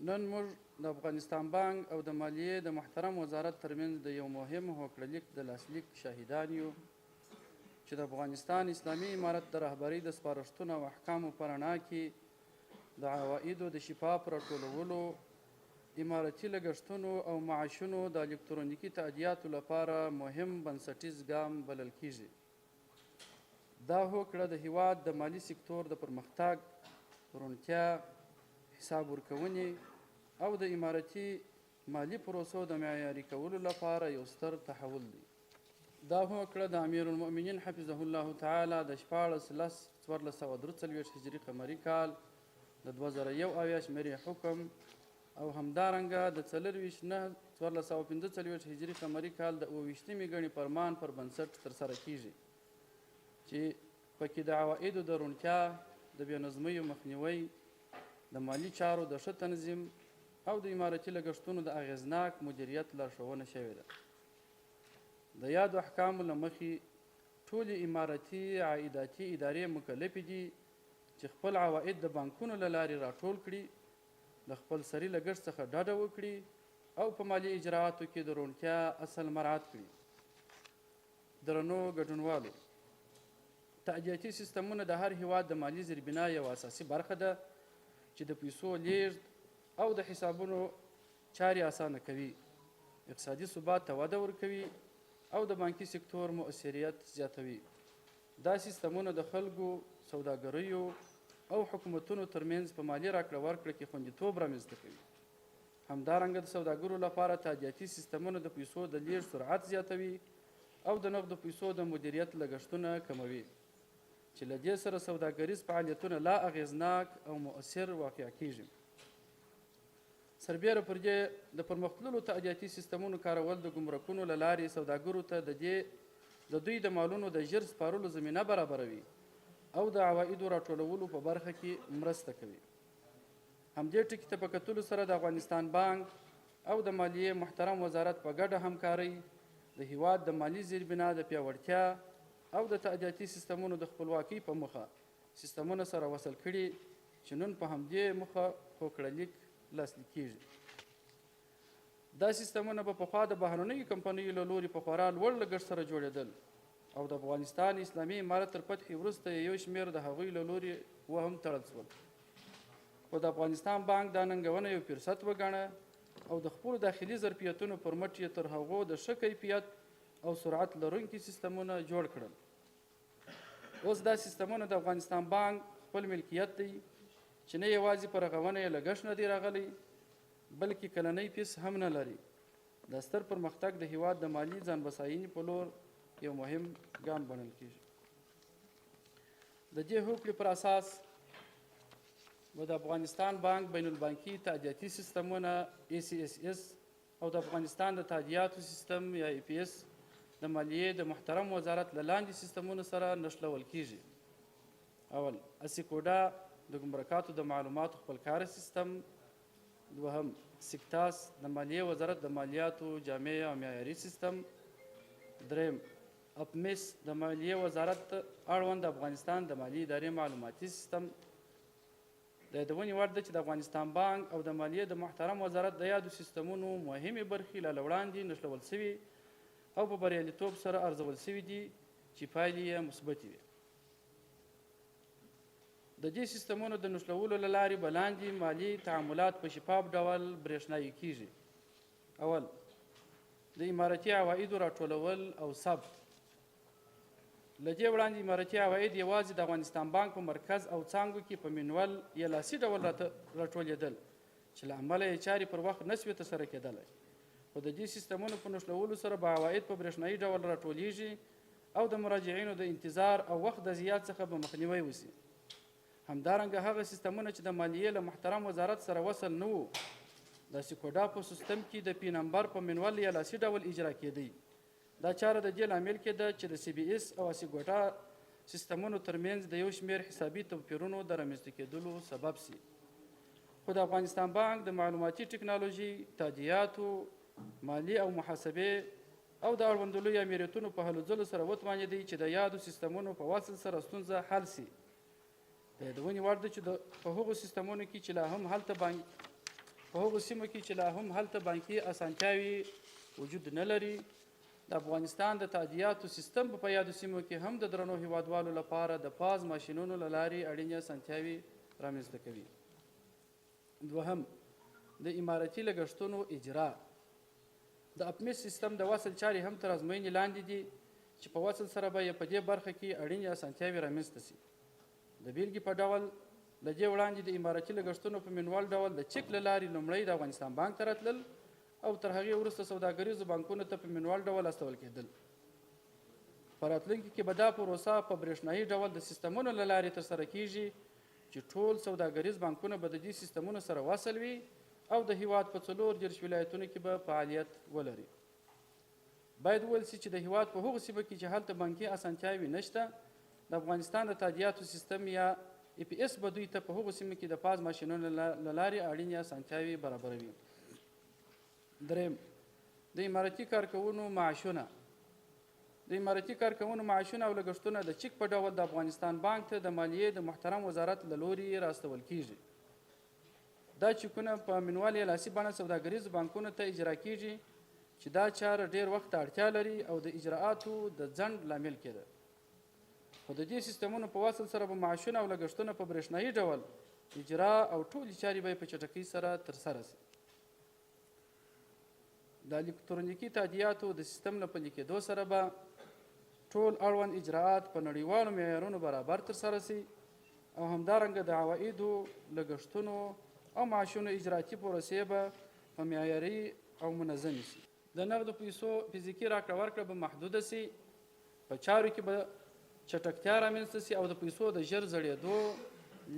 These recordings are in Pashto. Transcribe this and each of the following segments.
نن موږ د افغانستان بانک او د مالیې د محترم وزارت ترمنځ د یو مهم هوکړلیک د لاسلیک شاهدان یو چې د افغانستان اسلامي امارت د رهبرۍ د سپارښتنو او احکامو په رڼا کې د عوایدو د شفاف راټولولو، امارتي لګښتونو او معاشونو د الکترونیکي تادیاتو لپاره مهم بنسټیز ګام بلل کیږي. دا هوکړه د هیواد د مالی سکتور د پرمختګ، روڼتیا، حساب ورکونې او د امارتي مالی پروسو د معیاري کولو لپاره یو ستر تحول دی. دا هوکړه د امیر المؤمنین حفظه الله تعالی د 14/1443 هجري قمري کال د 2001 شمېرې حکم او همدارنګه د 24/9/1445 هجري قمري کال د 28مې ګڼې فرمان پر بنسټ ترسره کیږي چې پکې د عوایدو د روڼتیا، د بېنظمیو مخنیوی، د مالی چارو د ښه تنظیم او د امارتي لګښتونو د اغیزناک مدیریت لارښوونه شوې ده. د یادو احکامو له مخې ټولې امارتي عایداتي ادارې مکلفې دي چې خپل عواید د بانکونو له لارې راټول کړي، د خپل سري لګښت څخه ډډه وکړي او په مالي اجرااتو کې د روڼتیا اصل مراعات کړي. درنو ګډونوالو، تادیاتي سیستمونه د هر هیواد د مالي زیربنا یوه اساسي برخه ده چې د پیسو لیږد او د حسابونو چارې اسانه کوي، اقتصادي ثبات ته وده ورکوي او د بانکي سکتور مؤثریت زیاتوي. دا سیستمونه د خلکو، سوداګریو او حکومتونو ترمنځ په مالي راکړه ورکړه کې خوندیتوب رامنځته کوي. همدارنګه د سوداګرو لپاره تادیاتي سیستمونه د پیسو د لیږد سرعت زیاتوي او د نغدو پیسو د مدیریت لګښتونه کموي چې له دې سره سوداګریز فعالیتونه لا اغیزناک او مؤثر واقع کیږي. سربیره پر دې د پرمختللو تادیاتي سیستمونو کارول د ګمرکونو له لارې سوداګرو ته د دوی د مالونو د ژر سپارلو زمینه برابروي او د عوایدو راټولولو په برخه کې مرسته کوي. همدې ټکي ته په کتلو سره د افغانستان بانک او د مالیې محترم وزارت په ګډه همکارۍ د هیواد د مالی زیربنا د پیاوړتیا او د تادیاتي سیستمونو د خپلواکۍ په موخه سیستمونه سره وصل کړي چې نن په همدې موخه هوکړلیک لاسلیک کیږي. دا سیستمونه په پخوا د بهرنیو کمپنیو له لوري په خورا لوړ لګښت سره جوړېدل او د افغانستان اسلامي امارت تر فتحې وروسته یو شمېر د هغوی له لوري وهم تړل شول. خو د افغانستان بانک دا ننګونه یو فرصت وګڼه او د خپلو داخلي ظرفیتونو پر مټ یې تر هغو د ښه کیفیت او سرعت لرونکي سیستمونه جوړ کړل. اوس دا سیستمونه د افغانستان بانک خپل ملکیت دی چې نه یوازې په رغونه یې لګښت نه دی راغلی بلکې کلنی فیس هم نه لري. دا ستر پرمختګ د هیواد د مالي ځان بساینې په لور یو مهم ګام بلل کیږي. د دې هوکړې پر اساس به د افغانستان بانک بین البانکي تادیاتي سیستمونه ACSS او د افغانستان د تادیاتو سیستم یا APS د مالیې د محترم وزارت له لاندې سیستمونو سره نښلول کیږي. اول، اسیکوډا د ګمرکاتو د معلوماتو خپلکاره سیستم. دوهم، سکتاس د مالیې وزارت د مالیاتو جامع او معیاري سیستم. دریم، اپمیس د مالیې وزارت اړوند د افغانستان د مالی ادارې معلوماتي سیستم. د یادونې وړ ده چې د افغانستان بانک او د مالیې د محترم وزارت د یادو سیستمونو مهمې برخې لا له وړاندې نښلول سوي او په بریالیتوب سره ارزول سوي دي چې پایلې یې مثبتې وي. د دې سیستمونو د نښلولو له لارې به لاندې مالي تعاملات په شفاف ډول برېښنایي کیږي. اول، د امارتي عوایدو راټولول او ثبت. له دې وړاندې امارتي عواید یوازې د افغانستان بانک په مرکز او څانګو کې په منول یا لاسي ډول راټولېدل چې له امله یې چارې پر وخت نه سوې ترسره کېدلی. خو د دې سیستمونو په نښلولو سره به عواید په برېښنایي ډول راټولیږي او د مراجعینو د انتظار او وخت د زیات څخه به مخنیوی وشي. همدارنګه هغه سیستمونه چې د مالیې له محترم وزارت سره وصل نه وو د سیکوډا په سیستم کې د پی نمبر په منول یا لاسي ډول اجرا کېدی. دا چاره د دې لامل کېده چې د CBS او اسیکوډا سیستمونو ترمنځ د یو شمېر حسابي توپیرونو د رامنځته کېدلو سبب شي. خو د افغانستان بانک د معلوماتي ټکنالوژي، تادیاتو، مالی او محاسبې او د اړوندو لویو امریتونو په هلو ځلو سره وتوانېدی چې د یادو سیستمونو په وصل سره ستونزه حل شي. د یادونې وړ ده چې په هغو سیستمونو کې چې لا هم هلته په هغو سیمو کې چې لا هم هلته بانکي اسانتیاوې وجود نه لري. د افغانستان د تادیاتو سیستم په یادو سیمو کې هم د درنو هیوادوالو لپاره د پاز ماشینونو له لارې اړینې اسانتیاوې رامنځته کوي. دوهم، د امارتي لګښتونو اجرا. د اپمیس سیستم د وصل چارې هم تر ازموینې لاندې دي چې په وصل سره به یې په دې برخه کې اړینې اسانتیاوې رامنځته شي. د بیلګې په ډول له دې وړاندې د امارتي لګښتونو په منوال ډول د چک له لارې لومړی د افغانستان بانک ته راتلل او تر هغې وروسته سوداګریزو بانکونو ته په منوال ډول استول کېدل. په راتلونکي کې به دا پروسه په برېښنایي ډول د سیستمونو له لارې ترسره کیږي چې ټول سوداګریز بانکونه به د دې سیستمونو سره وصل وي او د هیواد په 34 ولایتونو کې به فعالیت ولري. باید وویل سي چې د هیواد په هغو سیمو کې چې هلته بانکي اسانتیاوې نشته، د افغانستان د تادیاتو سیستم یا ای پی ایس به دوی ته په هغو سیمو کې د پاز ماشینونو له لارې اړینې اسانتیاوې برابروي. دریم، د امارتي کارکوونو معاشونه. د امارتي کارکوونو معاشونه او لګښتونه د چک په ډول د افغانستان بانک ته د مالیې د محترم وزارت له لوري راستول کیږي. دا چکونه په منوال یا لاسي بڼه سوداګریزو بانکونو ته اجرا کیږي چې دا چاره ډیر وخت ته اړتیا لري او د اجراءاتو د ځنډ لامل کېده. خو د دې سیستمونو په وصل سره به معاشونه او لګښتونه په برېښنایي ډول اجرا او ټولې چارې به یې په چټکۍ سره ترسره شي. د الکترونیکي تادیاتو د سیستم له پلي کېدو سره به ټول اړوند اجراءات په نړیوالو معیارونو برابر ترسره شي او همدارنګه د عوایدو، لګښتونو او معاشونو اجراتي پروسې به په معیاري او منظمې شي. د نغدو پیسو فزیکي راکړه ورکړه به محدوده شي، په چارو کې به چټکتیا رامنځته شي او د پیسو د ژر زړېدو،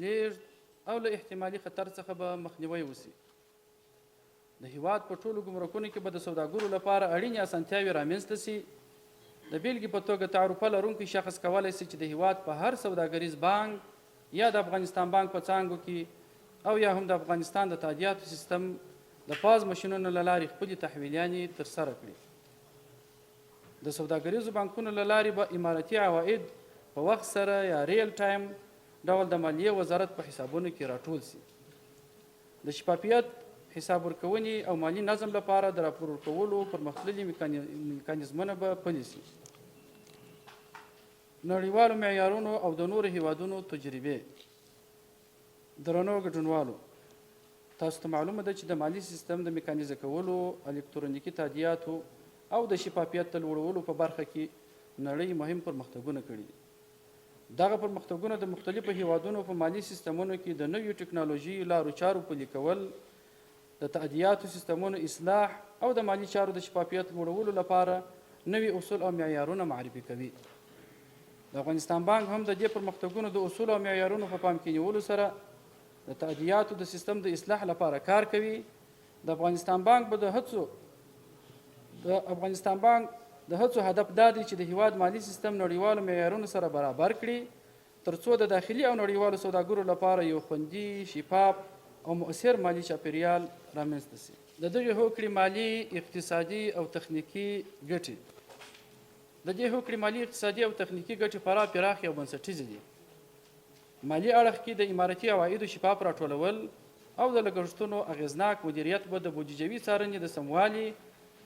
لیږد او له احتمالي خطر څخه به مخنیوی وشي. د هیواد په ټولو ګمرکونو کې به د سوداګرو لپاره اړینې اسانتیاوې رامنځته شي. د بیلګې په توګه تعرفه لرونکی شخص کولی شي چې د هیواد په هر سوداګریز بانک یا د افغانستان بانک په څانګو کې او یا هم د افغانستان د تادیاتو سیستم د پاز ماشینونو له لارې خپلې تحویلیانې ترسره کړي. د سوداګریزو بانکونو له لارې به امارتي عواید په وخت سره یا ریل ټایم ډول د مالیې وزارت په حسابونو کې راټول شي. د شفافیت، حساب ورکونې او مالي نظم لپاره د راپور ورکولو پرمختللي میکانیزمونه به پلي شي. نړیوالو معیارونو او د نورو هیوادونو تجربې. درنو ګډونوالو، تاسو ته معلومه ده چې د مالي سیستم د میکانیزه کولو، الکترونیکي تادیاتو او د شفافیت د لوړولو په برخه کې نړۍ مهم پرمختګونه کړي دي. دغه پرمختګونه د مختلفو هیوادونو په مالي سیستمونو کې د نویو ټکنالوژي لارو چارو پلي کول، د تادیاتو سیستمونو اصلاح او د مالي چارو د شفافیت لوړولو لپاره نوي اصول او معیارونه معرفي کوي. د افغانستان بانک هم د دې پرمختګونو د اصول او معیارونو په پام کې نیولو سره د تادیاتو د سیستم د اصلاح لپاره کار کوي. د افغانستان بانک د هڅو هدف دا دی چې د هیواد مالي سیستم نړیوالو معیارونو سره برابر کړي، ترڅو د داخلي او نړیوالو سوداګرو لپاره یو خوندي، شفاف او مؤثر مالي چاپیریال رامنځته شي. د دغې هوکړې مالي، اقتصادي او تخنیکي ګټې. د دې هوکړې مالي، اقتصادي او تخنیکي ګټې خورا پراخې او بنسټیزې دي. مالي اړخ کې د امارتي عوایدو شفاف راټولول او د لګښتونو اغېزناک مدیریت به د بودیجوي څارنې د سموالي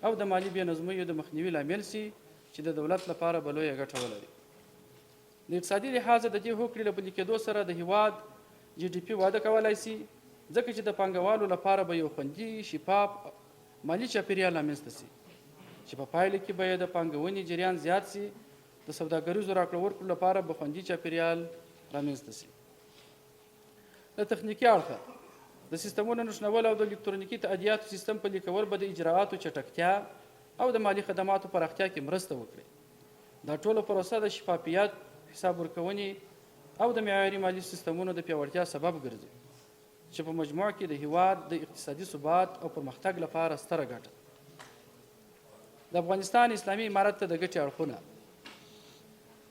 او د مالي بې نظمیو د مخنیوي لامل شي چې د دولت لپاره به لویه ګټه ولري. د اقتصادي لحاظه د دې هوکړې له پلي کېدو سره د هیواد GDP وده کولی شي، ځکه چې د پانګوالو لپاره به یو خوندي، شفاف مالي چاپیریال رامنځته شي چې په پایله کې به د پانګونې جریان زیات شي. د سوداګریزو راکړه ورکړو لپاره به خوندي چاپیریال رامنځته شي. د تخنیکي اړخه د سیستمونو نښلول او د الکترونیکي تادیاتو سیستم پلي کول به د اجراءاتو چټکتیا او د مالي خدماتو پراختیا کې مرسته وکړي. دا ټوله پروسه د شفافیت، حساب ورکونې او د معیاري مالي سیستمونو د پیاوړتیا سبب ګرځي چې په مجموع کې د هیواد د اقتصادي ثبات او پرمختګ لپاره ستره ګټه. د افغانستان اسلامي امارت ته د ګټې اړخونه.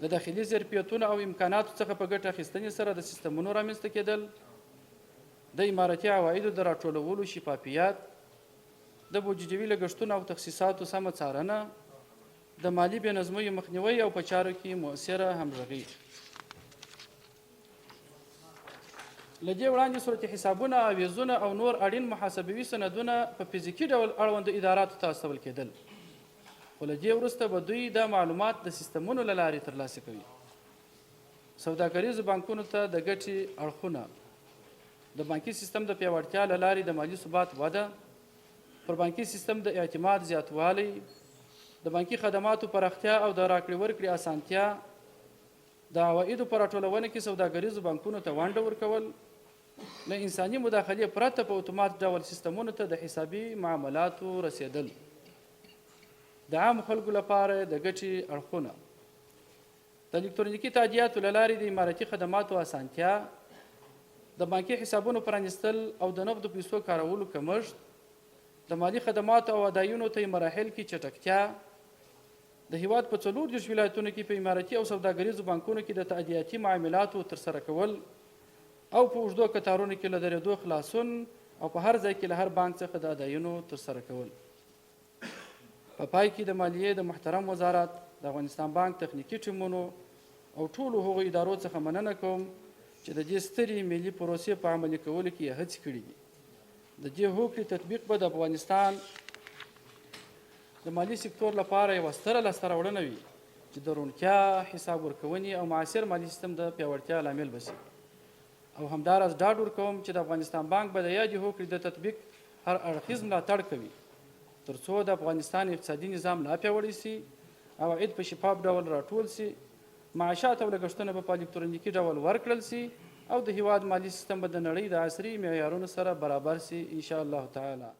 د داخلي ظرفیتونو او امکاناتو څخه په ګټه اخیستنې سره د سیستمونو رامنځته کېدل، د امارتي عوایدو د راټولولو شفافیت، د بودیجوي لګښتونو او تخصیصاتو سمه څارنه، د مالي بې نظمیو مخنیوی او په چارو کې مؤثره همغږي. له دې وړاندې صورت حسابونه اویزونه او نور اړین محاسبوي سندونه په فزیکي ډول اړوندو اداراتو ته استول کېدل، خو له دې وروسته به دوی دا معلومات د سیستمونو له لارې ترلاسه کوي. سوداګریزو بانکونو ته د ګټې اړخونه: د بانکي سیستم د پیاوړتیا له لارې د مالي ثبات وده، پر بانکي سیستم د اعتماد زیاتوالی، د بانکي خدماتو پراختیا او د راکړې ورکړې اسانتیا، د عوایدو په راټولونه کې سوداګریزو بانکونو ته ونډه ورکول، له انساني مداخلې پرته په اتومات ډول سیستمونو ته د حسابي معاملاتو رسیدل. د عامو خلکو لپاره د ګټې اړخونه: د الکترونیکي تادیاتو له لارې د امارتي خدماتو اسانتیا، د بانکي حسابونو پرانیستل او د نغدو پیسو کارولو کمښت، د مالي خدماتو او ادایونو ته مراحل کې چټکتیا، د هیواد په 40 ولایتونو کې په امارتي او سوداګریزو بانکونو کې د تادیاتي معاملاتو ترسره کول او په اوږدو کتارونو کې له درېدو خلاصون او په هر ځای کې له هر بانک څخه د ادایونو ترسره کول. په پای کې د مالیې د محترم وزارت، د افغانستان بانک تخنیکي ټیمونو او ټولو هغو ادارو څخه مننه کوم چې د دې سترې ملي پروسې په عملي کولو کې یې هڅې کړي دي. د دې هوکړې تطبیق به د افغانستان د مالي سکتور لپاره یوه ستره لاسته راوړنه وي چې د روڼتیا، حساب ورکونې او معاصر مالي سیستم د پیاوړتیا لامل به شي. او همداراز ډاډ ورکوم چې د افغانستان بانک به د یادې هوکړې د تطبیق هر اړخیز ملاتړ کوي تر څو د افغانستان اقتصادي نظام لا پیاوړی شي، عواید په شفاف ډول راټول شي، معاشات او لګښتونه به په الکترونیکي ډول ورکړل شي او د هیواد مالي سیستم به د نړۍ د عصري معیارونو سره برابر شي ان شاء الله تعالی.